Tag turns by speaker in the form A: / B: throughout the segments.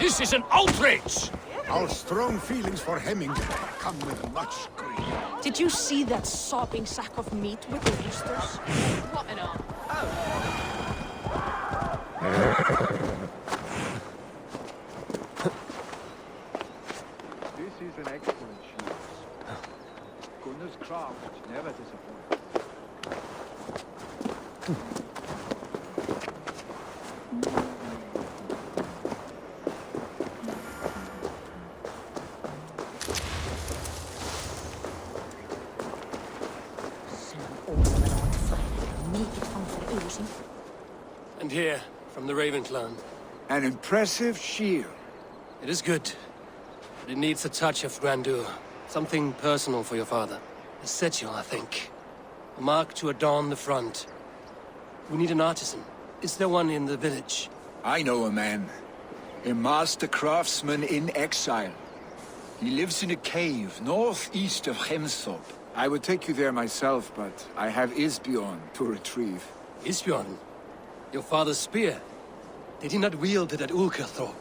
A: This is an outrage!
B: Our strong feelings for Hemming come with much grief.
C: Did you see that sopping sack of meat with the roosters?
D: What an arm.
E: This is an excellent shield. Gunnar's craft never disappoints.
A: And here, from the Raven clan.
E: An impressive shield.
A: It is good. But it needs a touch of grandeur. Something personal for your father. A sigil, I think. A mark to adorn the front. We need an artisan. Is there one in the village?
E: I know a man. A master craftsman in exile. He lives in a cave northeast of Hemthorpe. I would take you there myself, but I have Isbjorn to retrieve.
A: Isbjorn? Your father's spear? Did he not wield it at Ulkerthorpe?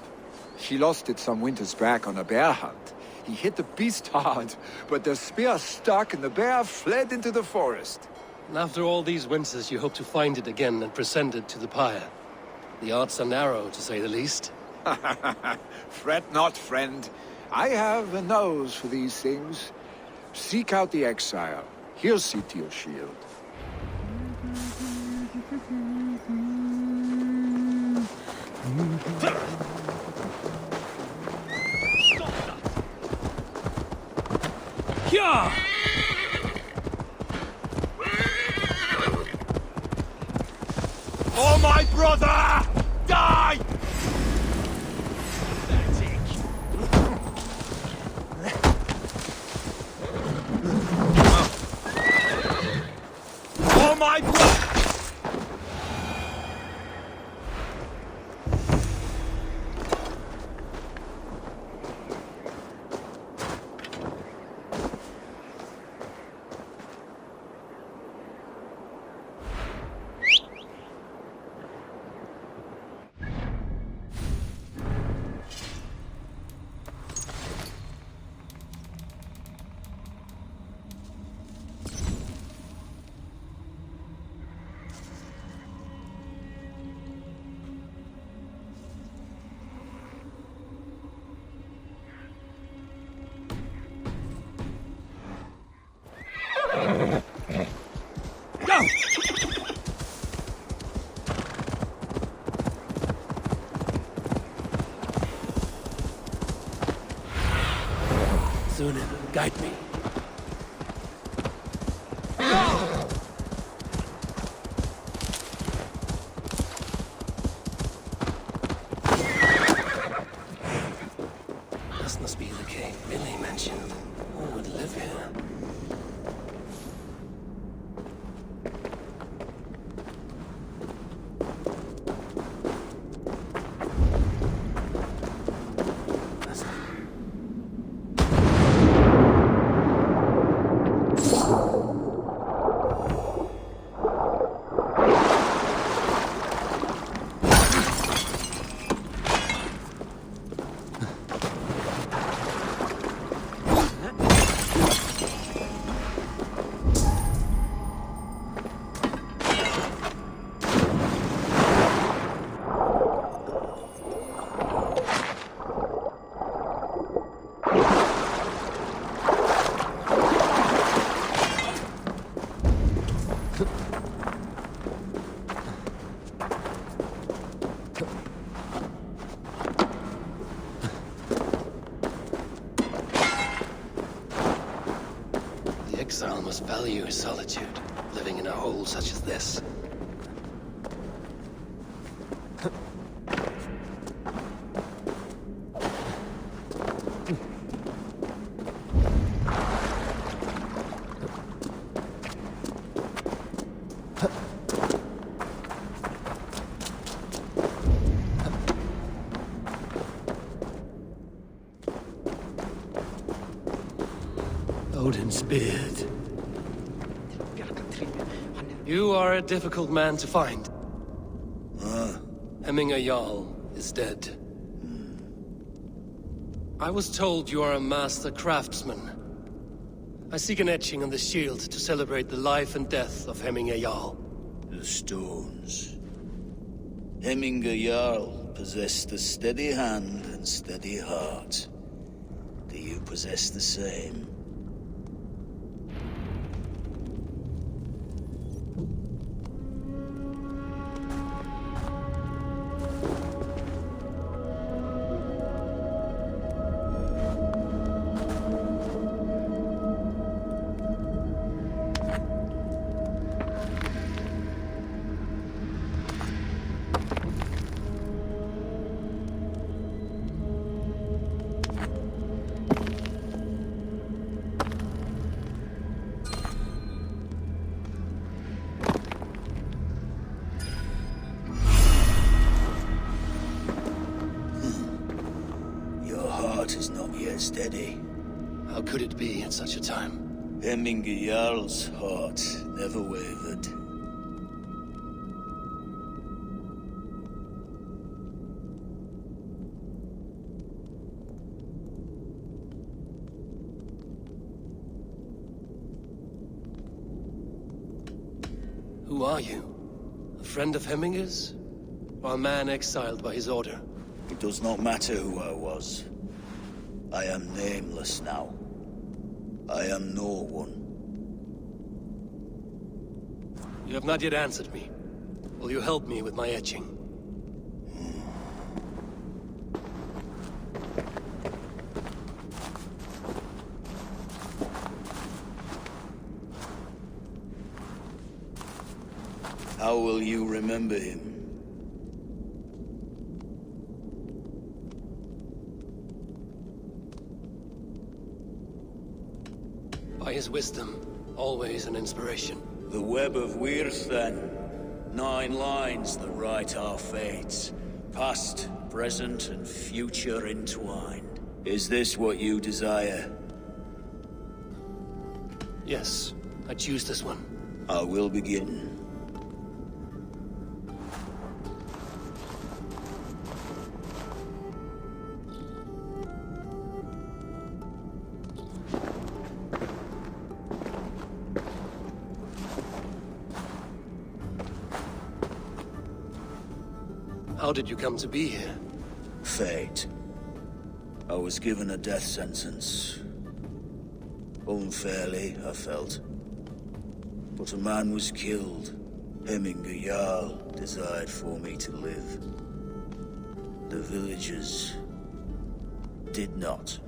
E: He lost it some winters back on a bear hunt. He hit the beast hard, but the spear stuck and the bear fled into the forest.
A: And after all these winters, you hope to find it again and present it to the pyre. The odds are narrow, to say the least.
E: Fret not, friend. I have a nose for these things. Seek out the exile. He'll see to your shield.
A: Yeah!
E: Oh, my brother! Die! Oh, my brother!
A: Go! Sunan, guide me. This must be the cave Billy mentioned. Who would live here? The exile must value his solitude, living in a hole such as this. Odin's beard. You are a difficult man to find. Hemminger Jarl is dead. I was told you are a master craftsman. I seek an etching on the shield to celebrate the life and death of Hemminger Jarl.
D: The stones. Hemminger Jarl possessed a steady hand and steady heart. Do you possess the same? Is not yet steady.
A: How could it be at such a time?
D: Hemminger Jarl's heart never wavered.
A: Who are you? A friend of Hemminger's? Or a man exiled by his order?
D: It does not matter who I was. I am nameless now. I am no one.
A: You have not yet answered me. Will you help me with my etching?
D: How will you remember him?
A: By his wisdom, always an inspiration.
D: The web of Wirth, then. 9 lines that write our fates. Past, present, and future entwined. Is this what you desire?
A: Yes, I choose this one.
D: I will begin.
A: How did you come to be here?
D: Fate. I was given a death sentence. Unfairly, I felt. But a man was killed. Hemminger Jarl desired for me to live. The villagers did not.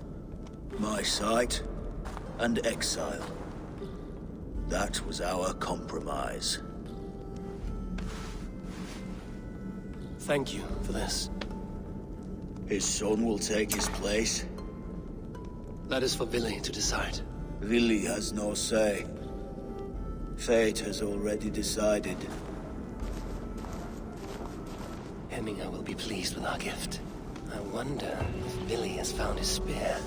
D: My sight and exile. That was our compromise.
A: Thank you for this.
D: His son will take his place.
A: That is for Villy to decide.
D: Villy has no say. Fate has already decided.
A: Hemminger will be pleased with our gift. I wonder if Villy has found his spear.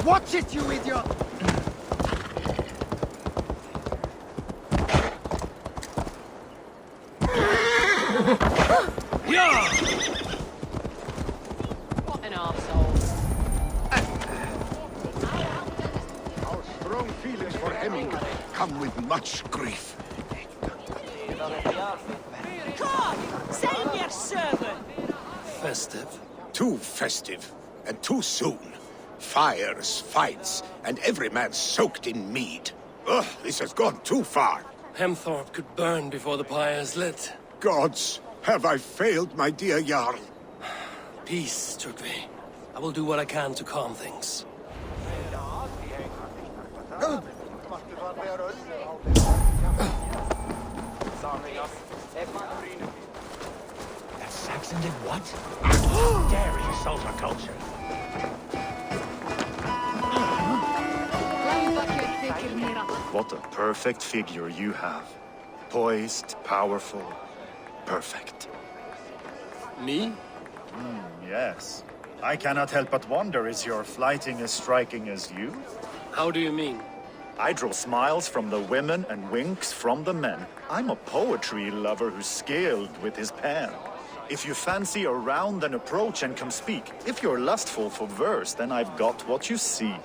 B: Watch it, you idiot!
C: What an arsehole.
B: Our strong feelings for Hemming come with much grief.
C: God! Send your servant!
A: Festive.
B: Too festive, and too soon. Fires, fights, and every man soaked in mead. Ugh, this has gone too far.
A: Hemthorpe could burn before the pyre is lit.
B: Gods, have I failed my dear Jarl?
A: Peace, Turkey. I will do what I can to calm things.
F: That Saxon did what? Dare insult our culture.
G: What a perfect figure you have. Poised, powerful, perfect.
A: Me?
G: Yes. I cannot help but wonder, is your flighting as striking as you?
A: How do you mean?
G: I draw smiles from the women and winks from the men. I'm a poetry lover who's skilled with his pen. If you fancy a round, then approach and come speak. If you're lustful for verse, then I've got what you seek.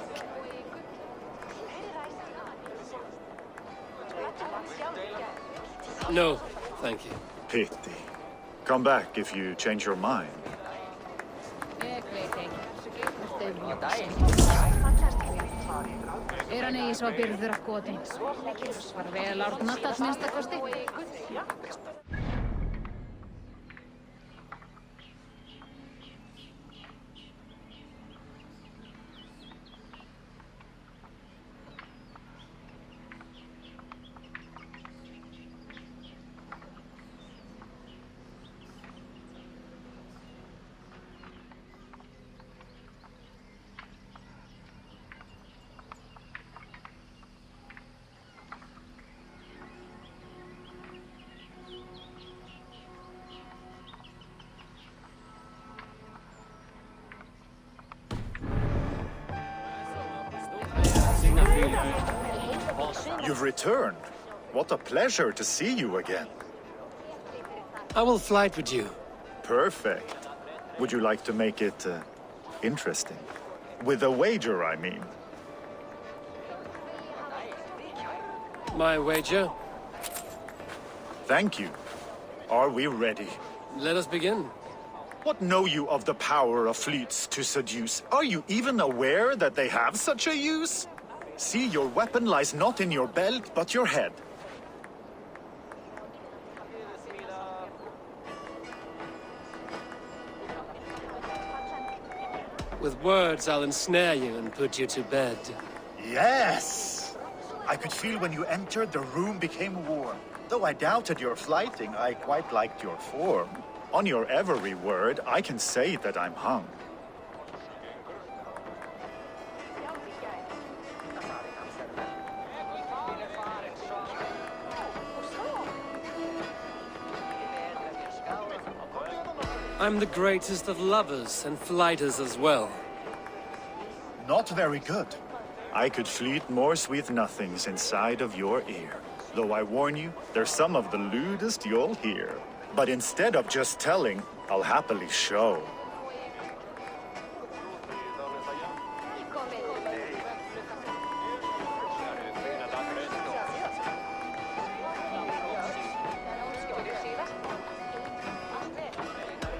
A: No, thank you.
G: Pity. Come back if you change your mind.
H: Eran ei isoa pirtyä kuotin. Var vielä natat mistä kosti.
G: You've returned. What a pleasure to see you again.
A: I will flight with you.
G: Perfect. Would you like to make it interesting? With a wager, I mean.
A: My wager?
G: Thank you. Are we ready?
A: Let us begin.
G: What know you of the power of fleets to seduce? Are you even aware that they have such a use? See, your weapon lies not in your belt, but your head.
A: With words, I'll ensnare you and put you to bed.
G: Yes! I could feel when you entered, the room became warm. Though I doubted your flighting, I quite liked your form. On your every word, I can say that I'm hung.
A: I'm the greatest of lovers and flighters as well.
G: Not very good. I could fleet more sweet nothings inside of your ear. Though I warn you, they're some of the lewdest you'll hear. But instead of just telling, I'll happily show.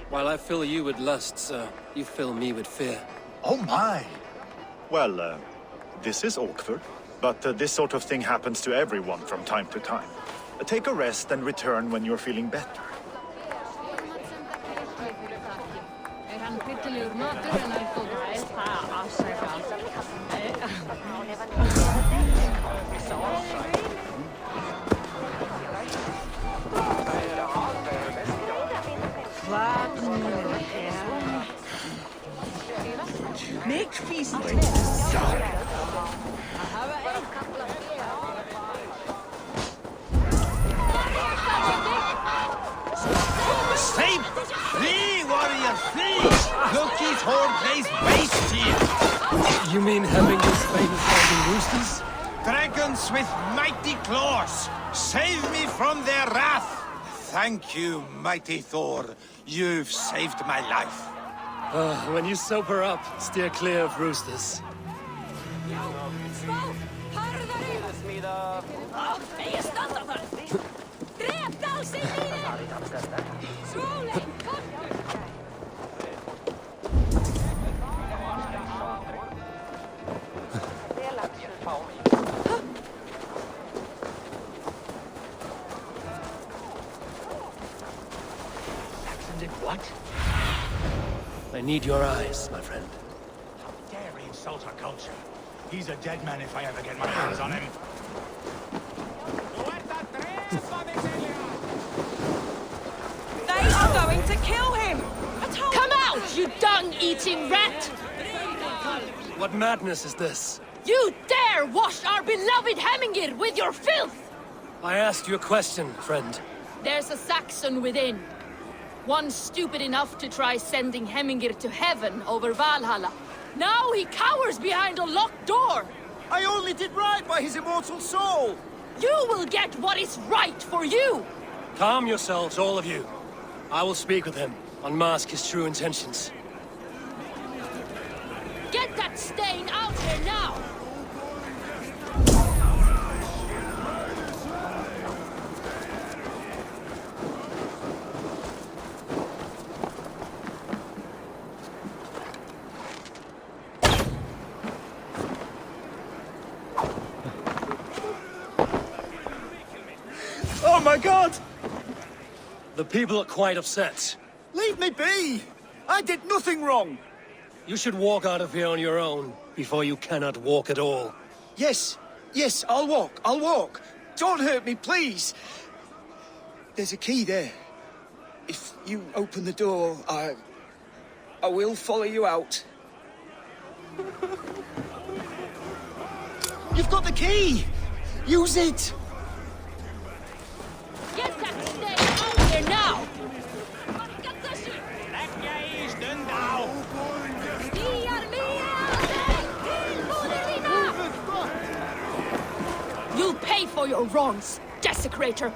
A: While I fill you with lust, sir, you fill me with fear.
G: Oh my! Well, this is awkward, but this sort of thing happens to everyone from time to time. Take a rest and return when you're feeling better.
C: Make feast.
F: Stay free, warrior, free! Loki's whole place waste here!
A: You mean Hemminger's famous golden roosters?
F: Dragons with mighty claws! Save me from their wrath! Thank you, mighty Thor. You've saved my life.
A: When you sober up, steer clear of roosters.
F: What?
A: I need your eyes, my friend.
F: How dare he insult our culture? He's a dead man if I ever get my hands on him.
C: They are going to kill him!
H: Come out, you dung-eating rat!
A: What madness is this?
H: You dare wash our beloved Hemmingir with your filth!
A: I asked you a question, friend.
H: There's a Saxon within. One stupid enough to try sending Hemmingir to heaven over Valhalla. Now he cowers behind a locked door!
F: I only did right by his immortal soul!
H: You will get what is right for you!
A: Calm yourselves, all of you. I will speak with him, unmask his true intentions.
H: Get that stain out here now!
F: Oh my god!
A: The people are quite upset.
F: Leave me be! I did nothing wrong!
A: You should walk out of here on your own, before you cannot walk at all.
I: Yes, I'll walk. Don't hurt me, please. There's a key there. If you open the door, I will follow you out. You've got the key! Use it!
H: Get that stain out here now! You'll pay for your wrongs, desecrator!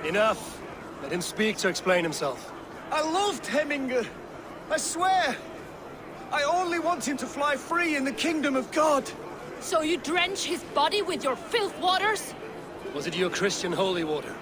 A: Enough! Let him speak to explain himself.
I: I loved Hemminger. I swear. I only want him to fly free in the kingdom of God.
H: So you drench his body with your filth waters?
A: Was it your Christian holy water?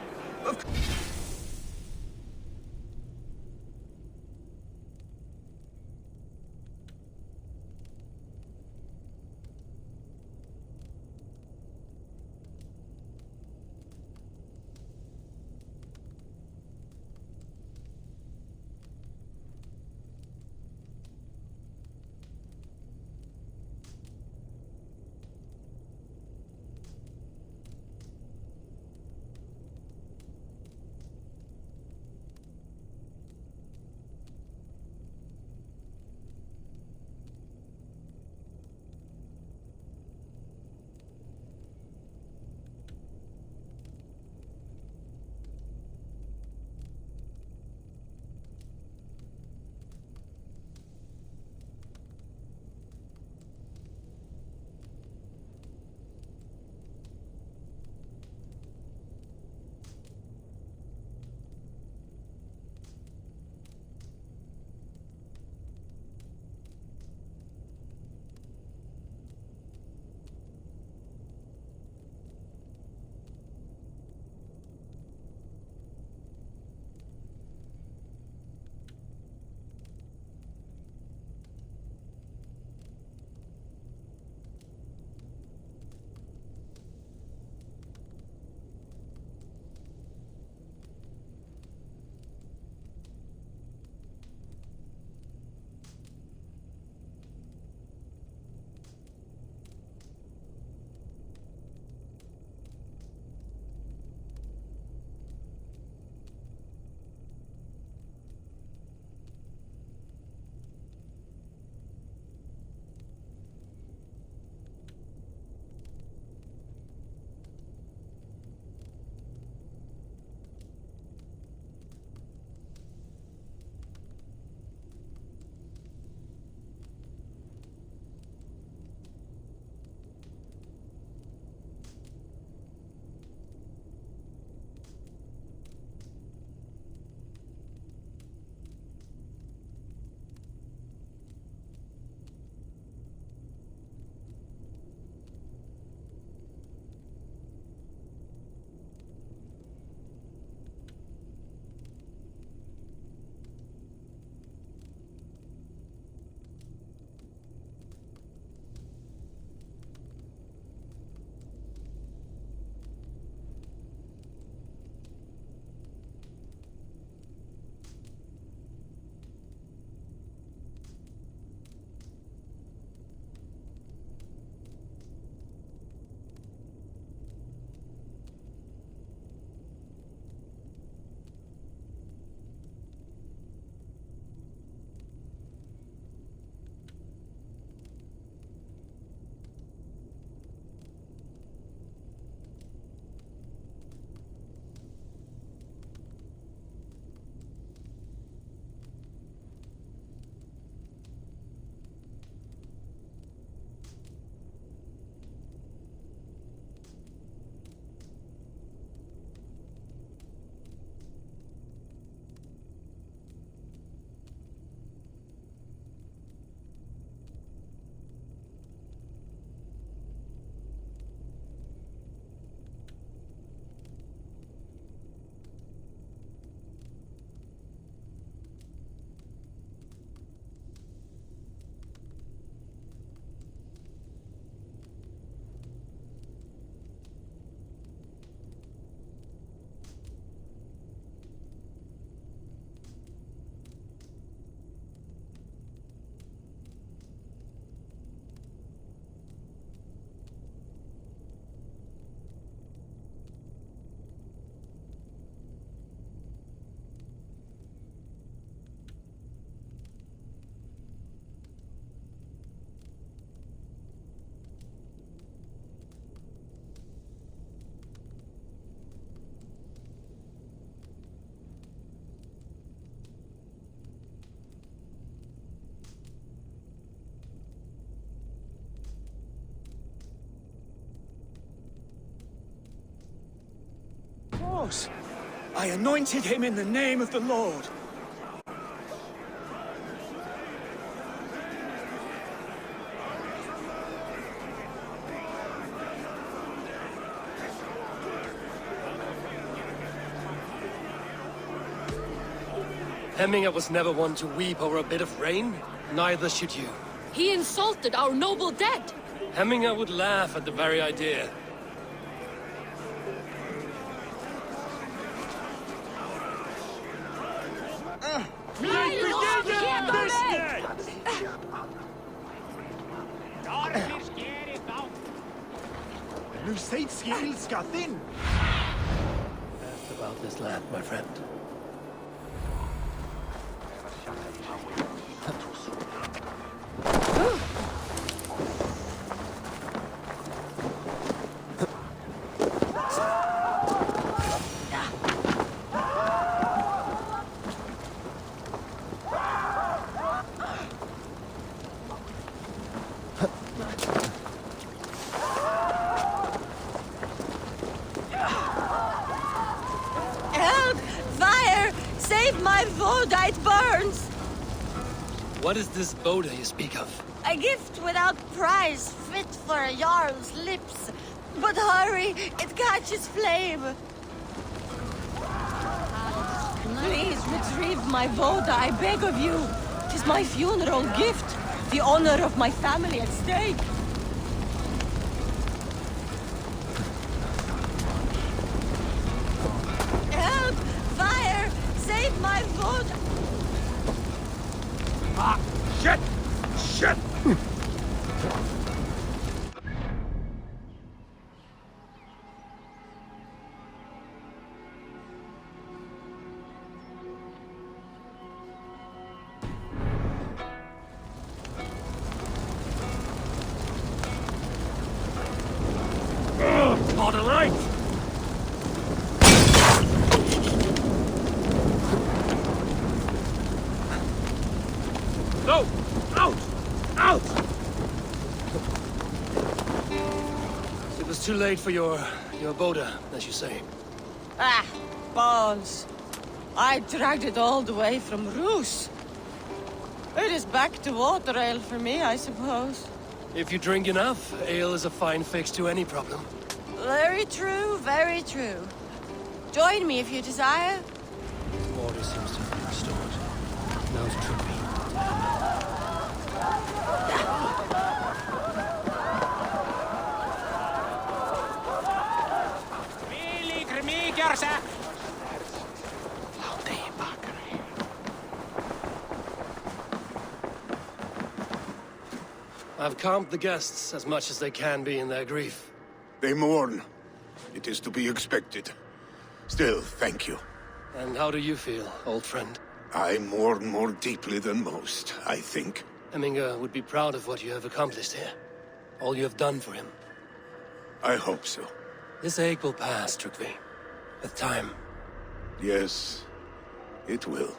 I: house. I anointed him in the name of the Lord.
A: Hemminger was never one to weep over a bit of rain. Neither should you.
H: He insulted our noble dead.
A: Hemminger would laugh at the very idea. Ask about this land, my friend.
C: Help! Fire! Save my wood, it burns!
A: What is this Boda you speak of?
C: A gift without price, fit for a Jarl's lips. But hurry, it catches flame. Please retrieve my Voda, I beg of you. 'Tis my funeral gift, the honor of my family at stake. Help! Fire! Save my Voda!
B: Ah, shit! Shit!
A: Not alive! No! Out! Out! It was too late for your Boda, as you say.
C: Ah, balls. I dragged it all the way from Roos. It is back to water ale for me, I suppose.
A: If you drink enough, ale is a fine fix to any problem.
C: Very true, very true. Join me if you desire.
A: Order seems to have been restored. Now to trip me. I've calmed the guests as much as they can be in their grief.
B: They mourn. It is to be expected. Still, thank you.
A: And how do you feel, old friend?
B: I mourn more deeply than most, I think.
A: Hemminger would be proud of what you have accomplished here. All you have done for him.
B: I hope so.
A: This ache will pass, Trygve. With time.
B: Yes, it will.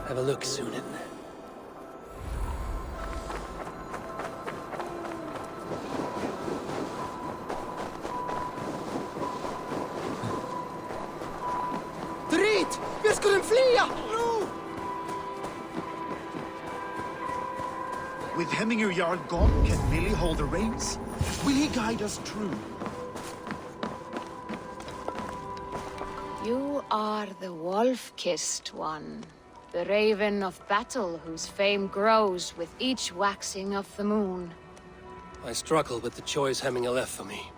A: Have a look, Sunan.
I: Drit! Vi skulle flia! No!
G: With Hemminger Jarl gone, can Millie hold the reins? Will he guide us true?
H: You are the wolf-kissed one. The raven of battle whose fame grows with each waxing of the moon.
A: I struggle with the choice Hemminger left for me.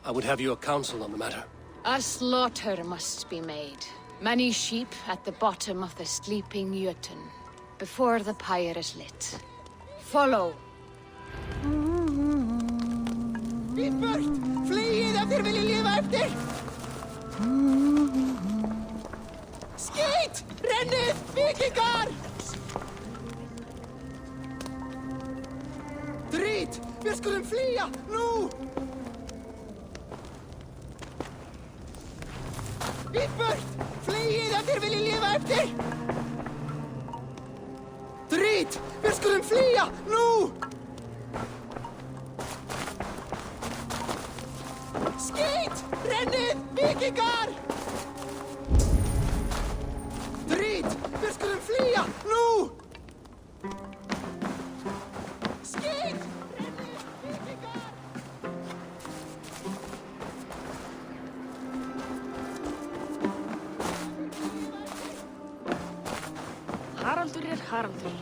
A: I would have your counsel on the matter.
H: A slaughter must be made. Many sheep at the bottom of the sleeping Jötun, before the pyre is lit. Follow.
I: Í burt! Fleið ef þér viljið lifa eftir! Skít! Rennið! Vikingar! Drit! Vi skulum flýja! Nú! Bíð burt! Fleygið ef þér viljið lifa eftir! Drít! Við skulum flýja! Nú! Skít! Rennið! Vikingar! Drít! Við skulum flýja! Nú! Skít! Rennið! Vikingar!
H: Haraldur er Haraldur.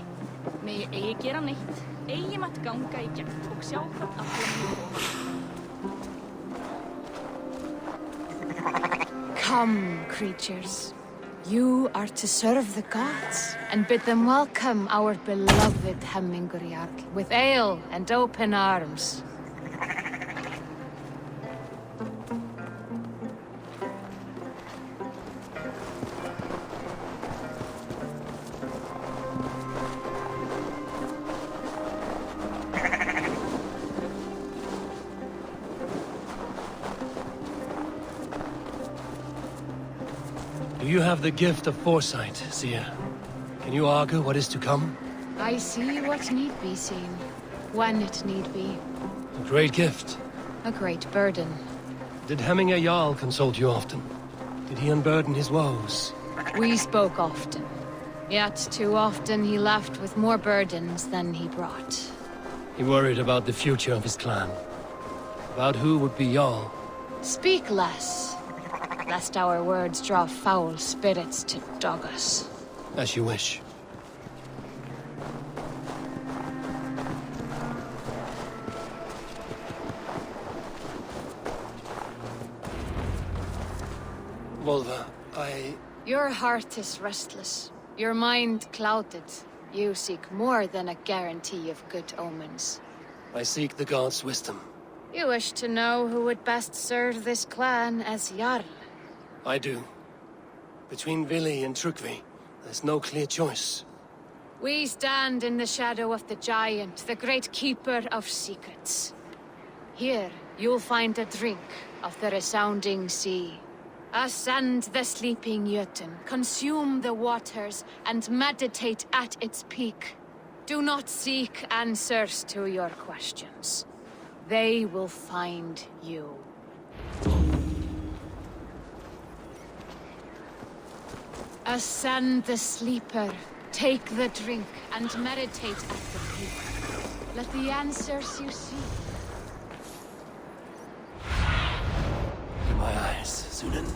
H: Megi eigi gera neitt, eigi matt ganga í gegn og sjá hvað allir koma.
J: Come, creatures. You are to serve the gods and bid them welcome our beloved Hemmingur Jarl with ale and open arms.
A: Do you have the gift of foresight, seer? Can you argue what is to come?
J: I see what need be seen, when it need be.
A: A great gift.
J: A great burden.
A: Did Hemminger Jarl consult you often? Did he unburden his woes?
J: We spoke often, yet too often he left with more burdens than he brought.
A: He worried about the future of his clan. About who would be Jarl.
J: Speak less, lest our words draw foul spirits to dog us.
A: As you wish. Volva,
J: Your heart is restless, your mind clouded. You seek more than a guarantee of good omens.
A: I seek the gods' wisdom.
J: You wish to know who would best serve this clan as Jarl.
A: I do. Between Vili and Trukvi, there's no clear choice.
J: We stand in the shadow of the giant, the great keeper of secrets. Here, you'll find a drink of the resounding sea. Ascend the sleeping Jötun, consume the waters, and meditate at its peak. Do not seek answers to your questions. They will find you. Ascend the sleeper, take the drink, and meditate at the peak. Let the answers you seek.
A: My eyes, Sunan.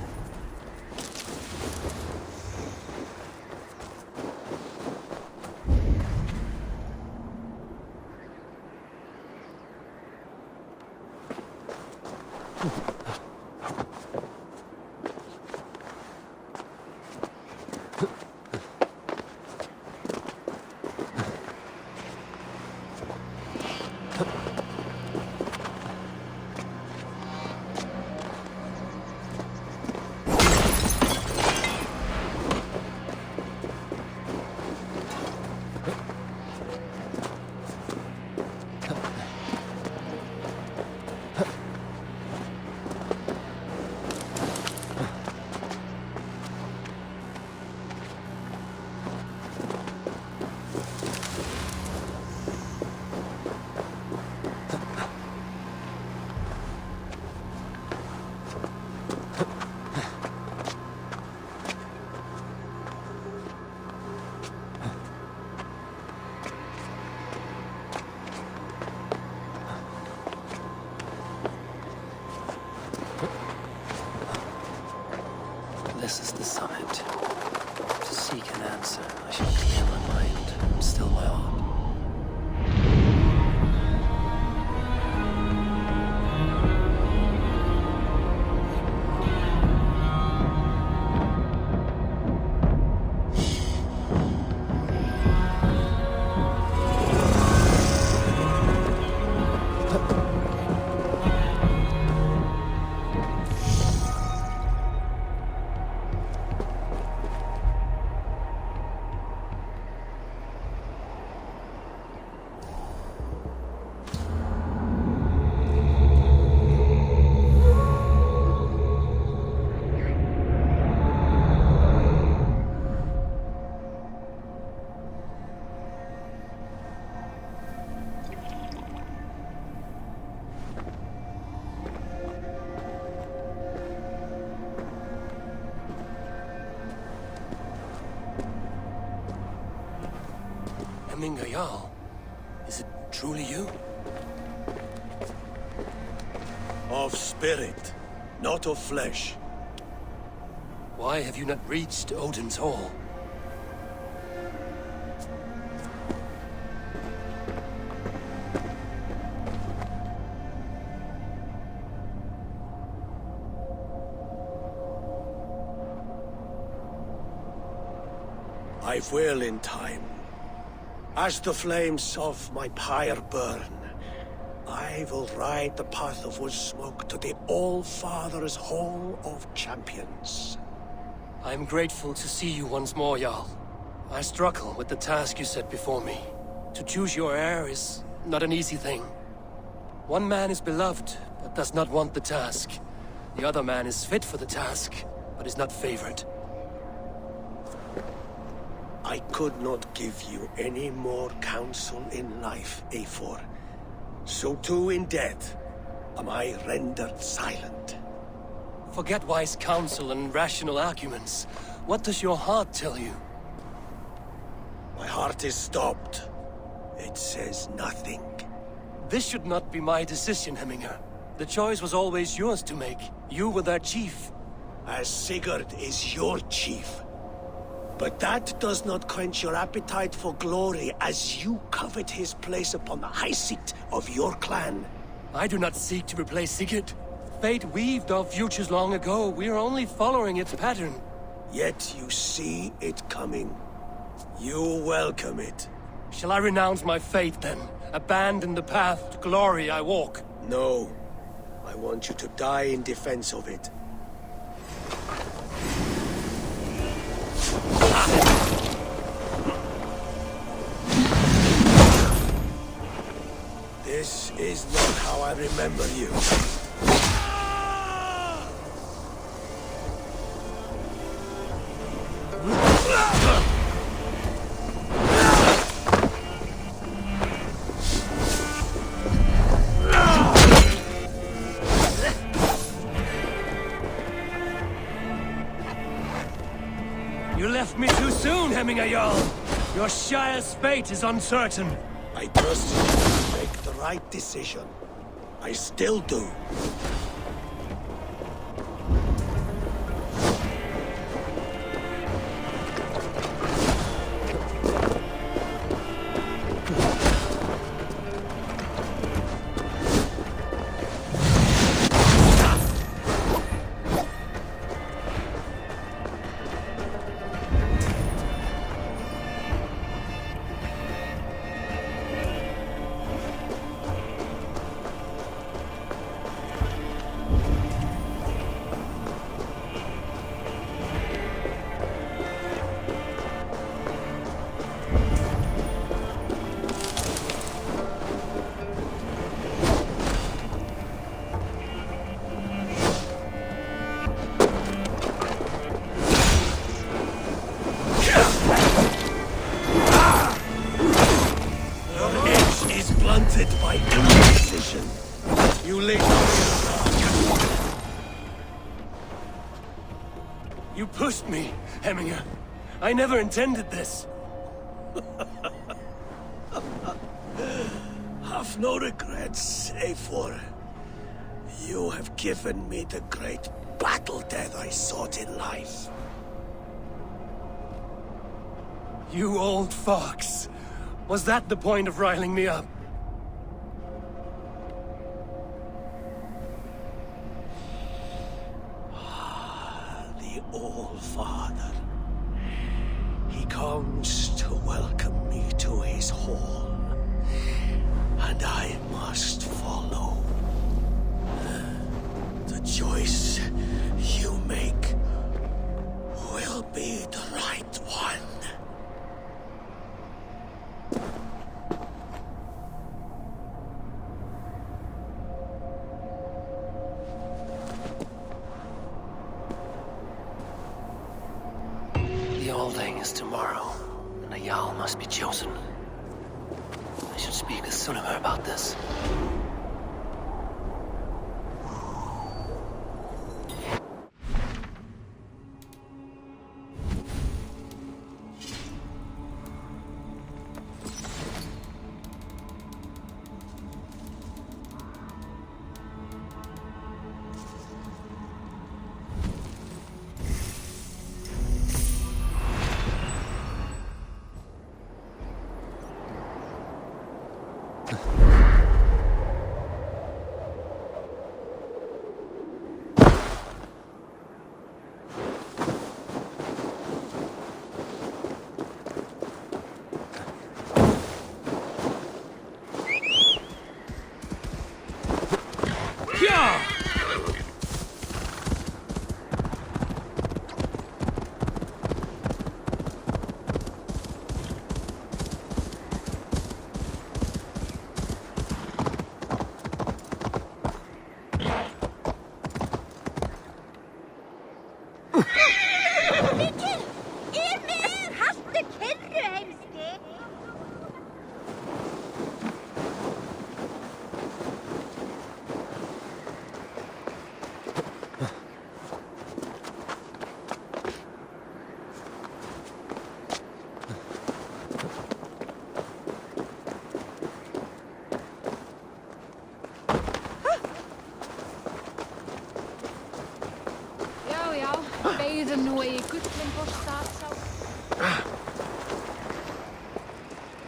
A: This is the summit. To seek an answer, I should clear my mind and still my heart. Hemminger Jarl. Is it truly you?
K: Of spirit, not of flesh.
A: Why have you not reached Odin's Hall?
K: I will in time. As the flames of my pyre burn, I will ride the path of wood smoke to the All-Father's Hall of Champions.
A: I am grateful to see you once more, Jarl. I struggle with the task you set before me. To choose your heir is not an easy thing. One man is beloved, but does not want the task. The other man is fit for the task, but is not favored.
K: I could not give you any more counsel in life, Eivor. So too in death am I rendered silent.
A: Forget wise counsel and rational arguments. What does your heart tell you?
K: My heart is stopped. It says nothing.
A: This should not be my decision, Hemminger. The choice was always yours to make. You were their chief.
K: As Sigurd is your chief. But that does not quench your appetite for glory as you covet his place upon the high seat of your clan.
A: I do not seek to replace Sigurd. Fate weaved our futures long ago. We are only following its pattern.
K: Yet you see it coming. You welcome it.
A: Shall I renounce my fate then? Abandon the path to glory I walk?
K: No. I want you to die in defense of it. This is not how I remember you.
A: You left me too soon, Hemminger Jarl. Your Shire's fate is uncertain.
K: I trusted you to make the right decision. I still do. Blunted by indecision. You linger in the dark.
A: You pushed me, Hemminger. I never intended this.
K: Have no regrets, Eivor. You have given me the great battle death I sought in life.
A: You old fox. Was that the point of riling me up?
K: The All-Father. He comes to welcome me to his hall. And I must follow. The choice you make will be the right one.
A: The Alding is tomorrow, and a Jarl must be chosen. I should speak with Sunnema about this.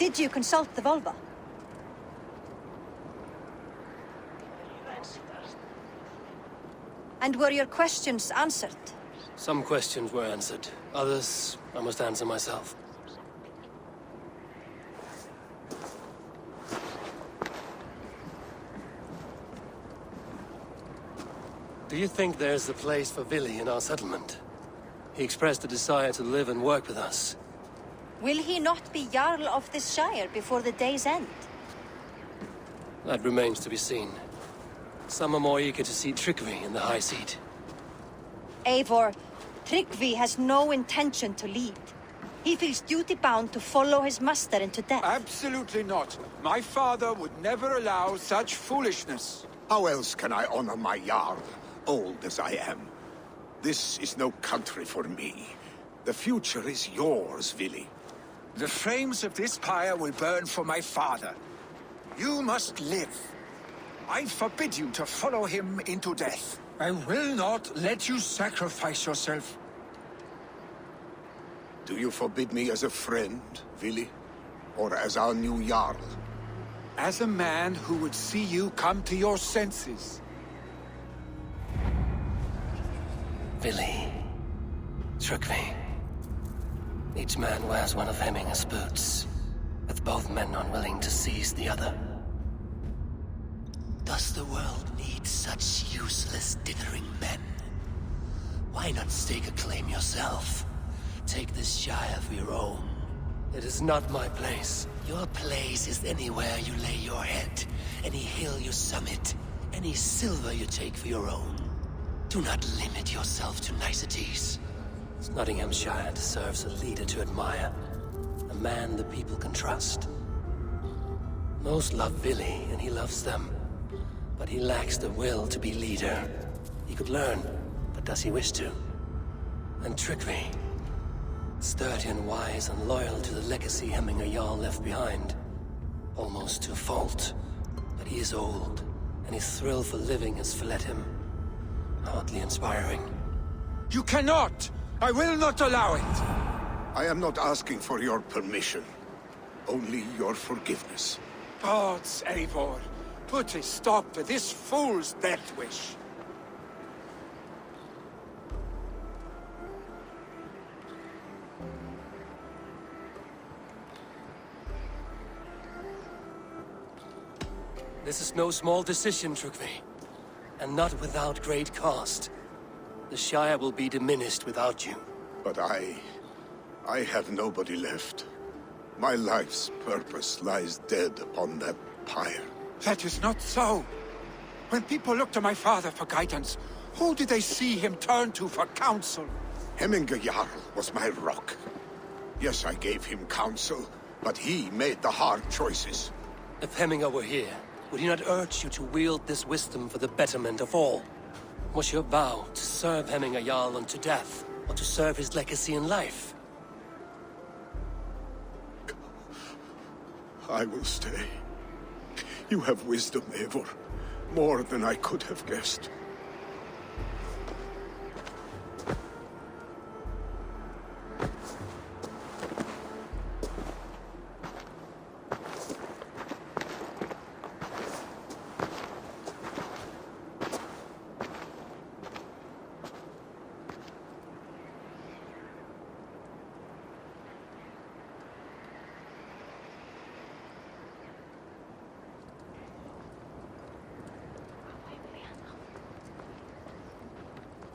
L: Did you consult the vulva? And were your questions answered?
A: Some questions were answered. Others, I must answer myself. Do you think there's a place for Vili in our settlement? He expressed a desire to live and work with us.
L: Will he not be Jarl of this shire before the day's end?
A: That remains to be seen. Some are more eager to see trickery in the high seat.
L: Eivor, Tryggvi has no intention to lead. He feels duty-bound to follow his master into death.
E: Absolutely not. My father would never allow such foolishness.
B: How else can I honor my Jarl, old as I am? This is no country for me. The future is yours, Vili.
E: The flames of this pyre will burn for my father. You must live. I forbid you to follow him into death. I will not let you sacrifice yourself.
B: Do you forbid me as a friend, Vili? Or as our new Jarl?
E: As a man who would see you come to your senses.
A: Vili. Tryggvi. Each man wears one of Hemminger's boots, with both men unwilling to seize the other. Does the world need such useless, dithering men? Why not stake a claim yourself? Take this shire for your own. It is not my place. Your place is anywhere you lay your head, any hill you summit, any silver you take for your own. Do not limit yourself to niceties. Nottinghamshire deserves a leader to admire, a man the people can trust. Most love Vili, and he loves them. But he lacks the will to be leader. He could learn, but does he wish to? And Tryggvi, sturdy and wise and loyal to the legacy Hemminger Jarl left behind. Almost to a fault. But he is old, and his thrill for living has fled him. Hardly inspiring.
E: You cannot! I will not allow it!
B: I am not asking for your permission. Only your forgiveness.
E: Gods, Eivor, put a stop to this fool's death wish.
A: This is no small decision, Tryggvi. And not without great cost. The Shire will be diminished without you.
B: But I have nobody left. My life's purpose lies dead upon that pyre.
E: That is not so. When people look to my father for guidance, who did they see him turn to for counsel?
B: Hemminger Jarl was my rock. Yes, I gave him counsel, but he made the hard choices.
A: If Hemminger were here, would he not urge you to wield this wisdom for the betterment of all? Was your vow to serve Hemminger Jarl unto death, or to serve his legacy in life?
B: I will stay. You have wisdom, Eivor. More than I could have guessed.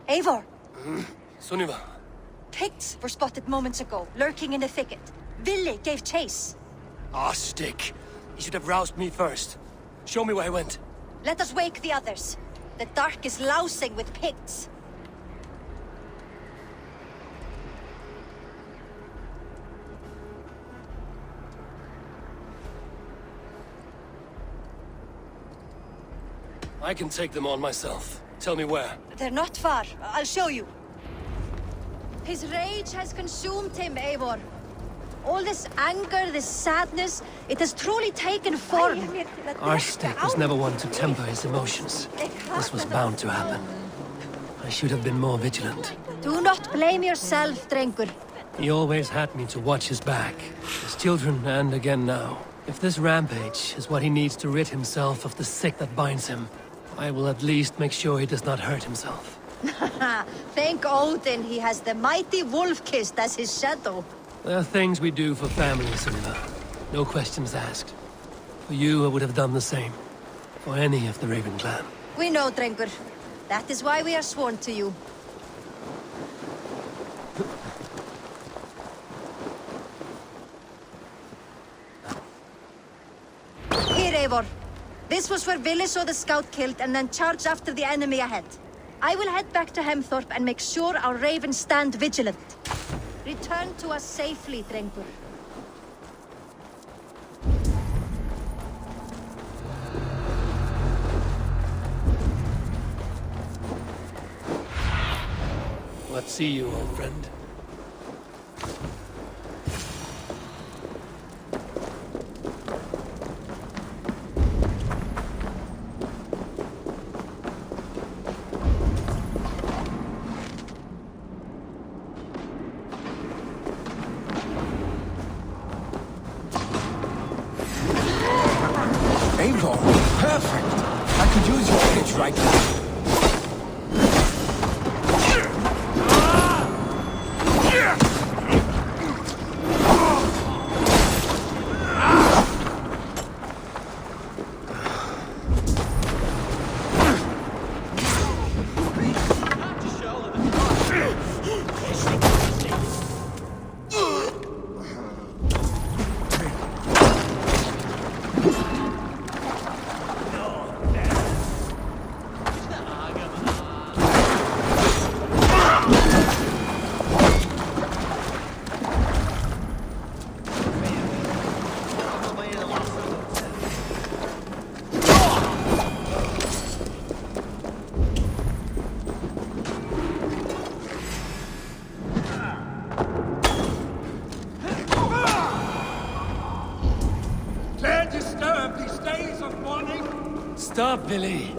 L: Eivor!
A: Sunniva.
L: Picts were spotted moments ago, lurking in the thicket. Vili gave chase.
A: Ah, stick. He should have roused me first. Show me where he went.
L: Let us wake the others. The dark is lousing with Picts.
A: I can take them on myself. Tell me where.
L: They're not far. I'll show you. His rage has consumed him, Eivor. All this anger, this sadness, it has truly taken form.
A: Our stick was never one to temper his emotions. This was bound to happen. I should have been more vigilant.
L: Do not blame yourself, Drengur.
A: He always had me to watch his back. His children, and again now. If this rampage is what he needs to rid himself of the sick that binds him, I will at least make sure he does not hurt himself.
L: Thank Odin he has the mighty Wolf-Kissed as his shadow.
A: There are things we do for family, Sunniva. No questions asked. For you, I would have done the same. For any of the Raven clan.
L: We know, Drengur. That is why we are sworn to you. Here, Eivor. This was where Vili saw the scout killed and then charged after the enemy ahead. I will head back to Hemthorpe and make sure our ravens stand vigilant. Return to us safely, Drengur.
A: Let's see you, old friend.
E: Eivor, perfect! I could use your pitch right now.
A: Stop, Vili!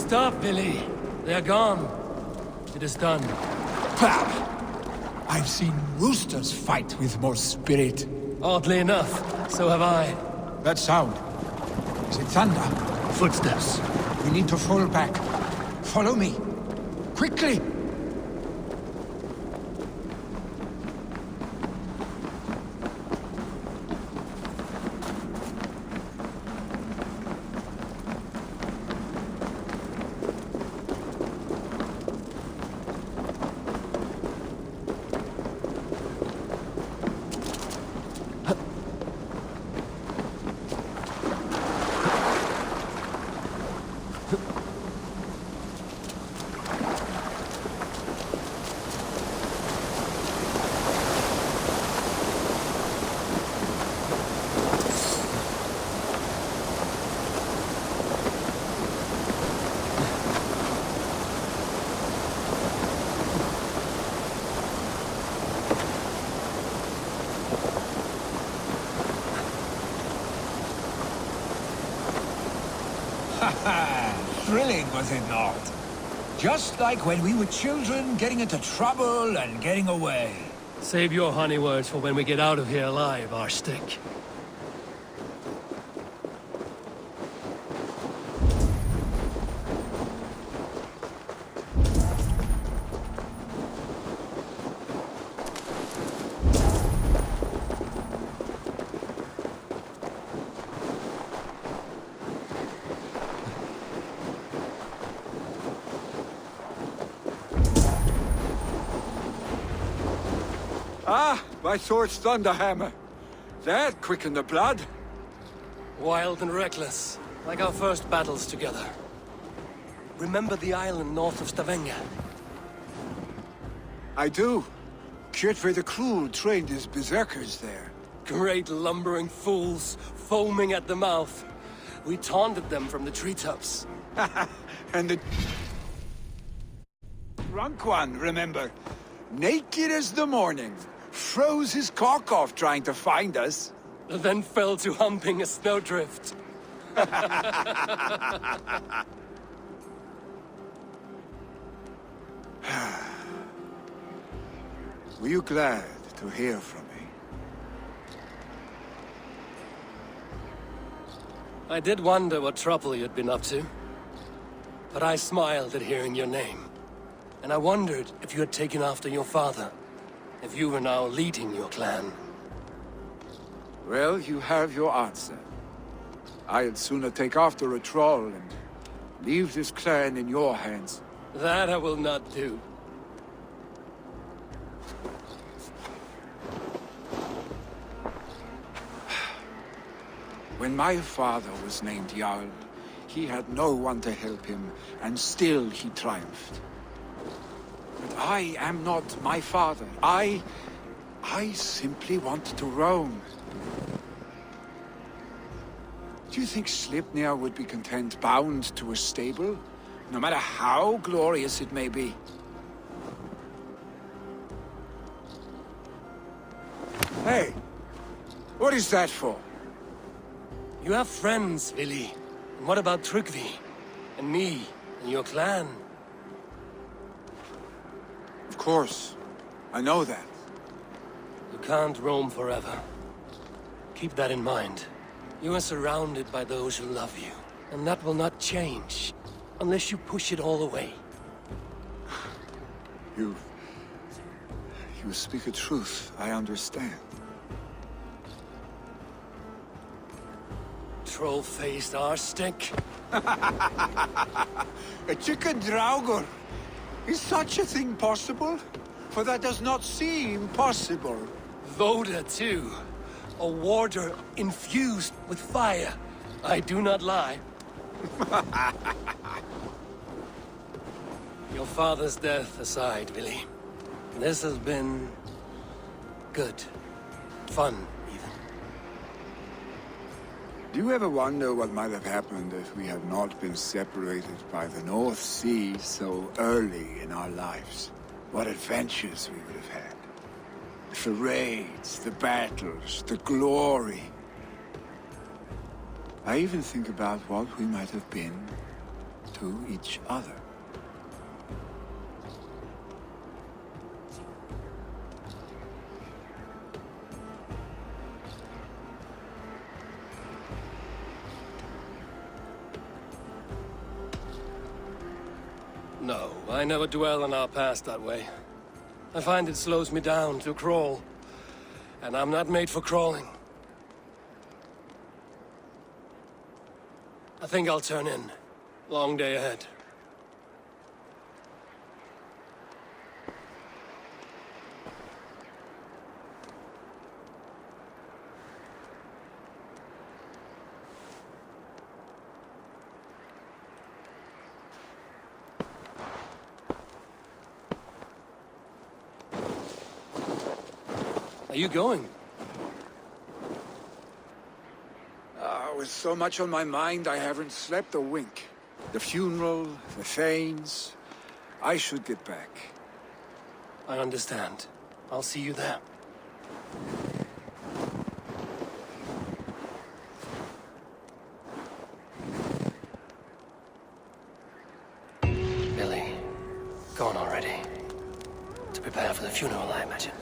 A: Stop, Billy. They're gone. It is done.
E: Pap! I've seen roosters fight with more spirit.
A: Oddly enough, so have I.
E: That sound. Is it thunder?
A: Footsteps.
E: We need to fall back. Follow me. Quickly! Thrilling, was it not? Just like when we were children, getting into trouble and getting away.
A: Save your honey words for when we get out of here alive, Arstick.
E: Ah, my sword's thunderhammer. That quickened the blood.
A: Wild and reckless, like our first battles together. Remember the island north of Stavanger?
E: I do. Kjotve the Cruel trained his berserkers there.
A: Great lumbering fools, foaming at the mouth. We taunted them from the treetops.
E: And the drunk one, remember? Naked as the morning. Froze his cock off trying to find us.
A: Then fell to humping a snowdrift.
E: Were you glad to hear from me?
A: I did wonder what trouble you'd been up to. But I smiled at hearing your name. And I wondered if you had taken after your father. If you were now leading your clan.
E: Well, you have your answer. I'd sooner take after a troll and leave this clan in your hands.
A: That I will not do.
E: When my father was named Jarl, he had no one to help him, and still he triumphed. But I am not my father. I simply want to roam. Do you think Sleipnir would be content bound to a stable? No matter how glorious it may be? Hey! What is that for?
A: You have friends, Vili. And what about Tryggvi? And me? And your clan?
E: Of course. I know that.
A: You can't roam forever. Keep that in mind. You are surrounded by those who love you. And that will not change. Unless you push it all away.
E: You speak a truth. I understand.
A: Troll-faced arstick.
E: A chicken draugur. Is such a thing possible? For that does not seem possible.
A: Voda, too. A warder infused with fire. I do not lie. Your father's death aside, Billy. This has been... good. Fun, even.
E: Do you ever wonder what might have happened if we had not been separated by the North Sea so early in our lives? What adventures we would have had. The raids, the battles, the glory. I even think about what we might have been to each other.
A: No, I never dwell on our past that way. I find it slows me down to crawl. And I'm not made for crawling. I think I'll turn in. Long day ahead. Are you going?
E: With so much on my mind, I haven't slept a wink. The funeral, the Thanes. I should get back.
A: I understand. I'll see you there. Billy, gone already. To prepare for the funeral, I imagine.